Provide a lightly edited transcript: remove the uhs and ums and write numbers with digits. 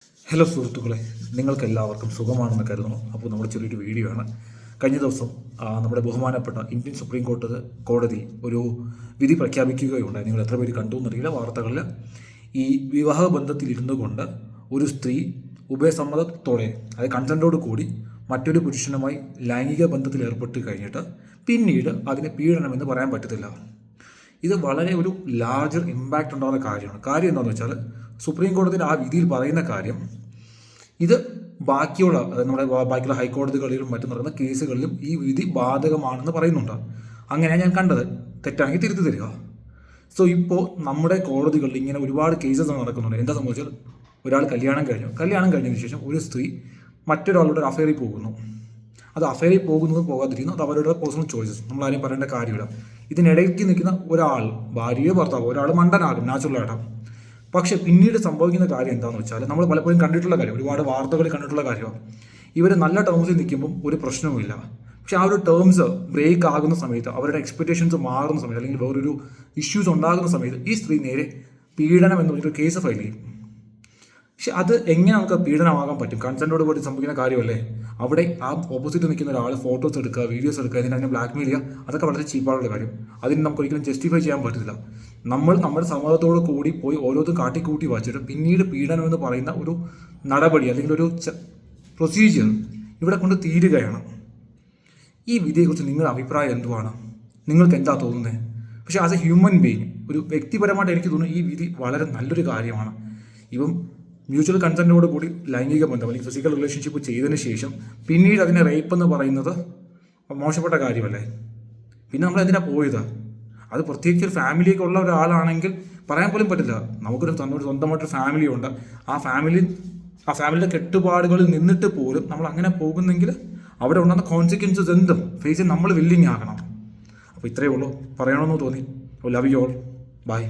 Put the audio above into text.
Hello സുഹൃത്തുക്കളെ, നിങ്ങൾക്കെല്ലാവർക്കും സുഖമാണെന്ന് കരുതുന്നു. അപ്പോൾ നമ്മുടെ ചെറിയൊരു വീഡിയോ ആണ്. കഴിഞ്ഞ ദിവസം നമ്മുടെ ബഹുമാനപ്പെട്ട ഇന്ത്യൻ സുപ്രീം കോടതി ഒരു വിധി പ്രഖ്യാപിക്കുകയുണ്ടായി. നിങ്ങൾ എത്ര പേര് കണ്ടു എന്നറിയില്ല. വാർത്തകളിൽ ഈ വിവാഹ ബന്ധത്തിലിരുന്നു കൊണ്ട് ഒരു സ്ത്രീ ഉഭയസമ്മതത്തോടെ, അതായത് കൺസെൻറ്റോട് കൂടി മറ്റൊരു പുരുഷനുമായി ലൈംഗിക ബന്ധത്തിൽ ഏർപ്പെട്ട് കഴിഞ്ഞിട്ട് പിന്നീട് അതിനെ പീഡനമെന്ന് പറയാൻ പറ്റത്തില്ല. ഇത് വളരെ ഒരു ലാർജർ ഇമ്പാക്റ്റ് ഉണ്ടാകുന്ന കാര്യമാണ്. കാര്യം എന്താണെന്ന് വെച്ചാൽ, സുപ്രീം കോടതിയുടെ ആ വിധിയിൽ പറയുന്ന കാര്യം, ഇത് ബാക്കിയുള്ള നമ്മുടെ ബാക്കിയുള്ള ഹൈക്കോടതികളിലും മറ്റും നടക്കുന്ന കേസുകളിലും ഈ വിധി ബാധകമാണെന്ന് പറയുന്നുണ്ട്. അങ്ങനെയാണ് ഞാൻ കണ്ടത്. തെറ്റാണെങ്കിൽ തിരുത്തി തരിക. സോ ഇപ്പോൾ നമ്മുടെ കോടതികളിൽ ഇങ്ങനെ ഒരുപാട് കേസസ് നടക്കുന്നുണ്ട്. എന്താ സംഭവിച്ചാൽ, ഒരാൾ കല്യാണം കഴിഞ്ഞതിന് ശേഷം ഒരു സ്ത്രീ മറ്റൊരാളുടെ അഫയറിൽ പോകുന്നു. അത് അഫയറിൽ പോകുന്നത് പോകാതിരിക്കുന്നു, അത് അവരുടെ പേഴ്സണൽ ചോയ്സസ്, നമ്മളാരും പറയേണ്ട കാര്യമില്ല. ഇതിനിടയ്ക്ക് നിൽക്കുന്ന ഒരാൾ, ഭാര്യയോ ഭർത്താവോ, ഒരാൾ മണ്ടനാകും, നാച്ചുറലായിട്ടാണ്. പക്ഷെ പിന്നീട് സംഭവിക്കുന്ന കാര്യം എന്താണെന്ന് വെച്ചാൽ, നമ്മൾ പലപ്പോഴും കണ്ടിട്ടുള്ള കാര്യം, ഒരുപാട് വാർത്തകളിൽ കണ്ടിട്ടുള്ള കാര്യമാണ്. ഇവർ നല്ല ടേംസിൽ നിൽക്കുമ്പം ഒരു പ്രശ്നവുമില്ല. പക്ഷെ ആ ഒരു ടേംസ് ബ്രേക്ക് ആകുന്ന സമയത്ത്, അവരുടെ എക്സ്പെക്ടേഷൻസ് മാറുന്ന സമയത്ത്, അല്ലെങ്കിൽ വേറൊരു ഇഷ്യൂസ് ഉണ്ടാകുന്ന സമയത്ത് ഈ സ്ത്രീ നേരെ പീഡനം എന്ന് പറഞ്ഞൊരു കേസ് ഫയൽ ചെയ്യും. പക്ഷെ അത് എങ്ങനെ നമുക്ക് പീഡനമാകാൻ പറ്റും? കൺസെൻറ്റോട് കൂടി സംഭവിക്കുന്ന കാര്യമല്ലേ. അവിടെ ആ ഓപ്പോസിറ്റ് നിൽക്കുന്ന ഒരാൾ ഫോട്ടോസ് എടുക്കുക, വീഡിയോസ് എടുക്കുക, അതിനെ ബ്ലാക്ക്മെയിൽ ചെയ്യുക, അതൊക്കെ വളരെ ചീപ്പായുള്ള കാര്യം. അതിന് നമുക്ക് ഒരിക്കലും ജസ്റ്റിഫൈ ചെയ്യാൻ പറ്റത്തില്ല. നമ്മൾ നമ്മുടെ സമ്മതത്തോട് കൂടി പോയി ഓരോന്നും കാട്ടിക്കൂട്ടി വച്ചിട്ട് പിന്നീട് പീഡനം എന്ന് പറയുന്ന ഒരു നടപടി അല്ലെങ്കിൽ ഒരു പ്രൊസീജിയർ ഇവിടെ കൊണ്ട് തീരുകയാണ്. ഈ വിധിയെക്കുറിച്ച് നിങ്ങളുടെ അഭിപ്രായം എന്തുവാണ്? നിങ്ങൾക്ക് എന്താ തോന്നുന്നത്? പക്ഷേ ആസ് എ ഹ്യൂമൻ ബീയിങ്, ഒരു വ്യക്തിപരമായിട്ട് എനിക്ക് തോന്നുന്നു ഈ വിധി വളരെ നല്ലൊരു കാര്യമാണ്. ഇപ്പം മ്യൂച്വൽ കൺസെൻറ്റോട് കൂടി ലൈംഗിക ബന്ധം അല്ലെങ്കിൽ ഫിസിക്കൽ റിലേഷൻഷിപ്പ് ചെയ്തതിന് ശേഷം പിന്നീട് അതിനെ റേപ്പ് എന്ന് പറയുന്നത് മോശപ്പെട്ട കാര്യമല്ലേ. പിന്നെ നമ്മൾ എന്തിനാ പോയത്? അത് പ്രത്യേകിച്ച് ഒരു ഫാമിലിയൊക്കെ ഉള്ള ഒരാളാണെങ്കിൽ പറയാൻ പോലും പറ്റില്ല. നമുക്കൊരു സ്വന്തമായിട്ടൊരു ഫാമിലി ഉണ്ട്. ആ ഫാമിലിയുടെ കെട്ടുപാടുകളിൽ നിന്നിട്ട് പോലും നമ്മൾ അങ്ങനെ പോകുന്നെങ്കിൽ അവിടെ ഉണ്ടാകുന്ന കോൺസിക്വൻസസ് എന്തും ഫേസ് ചെയ്യാൻ നമ്മൾ വില്ലിങ് ആകണം. അപ്പോൾ ഇത്രയേ ഉള്ളൂ, പറയണമെന്ന് തോന്നി. Love you all, by.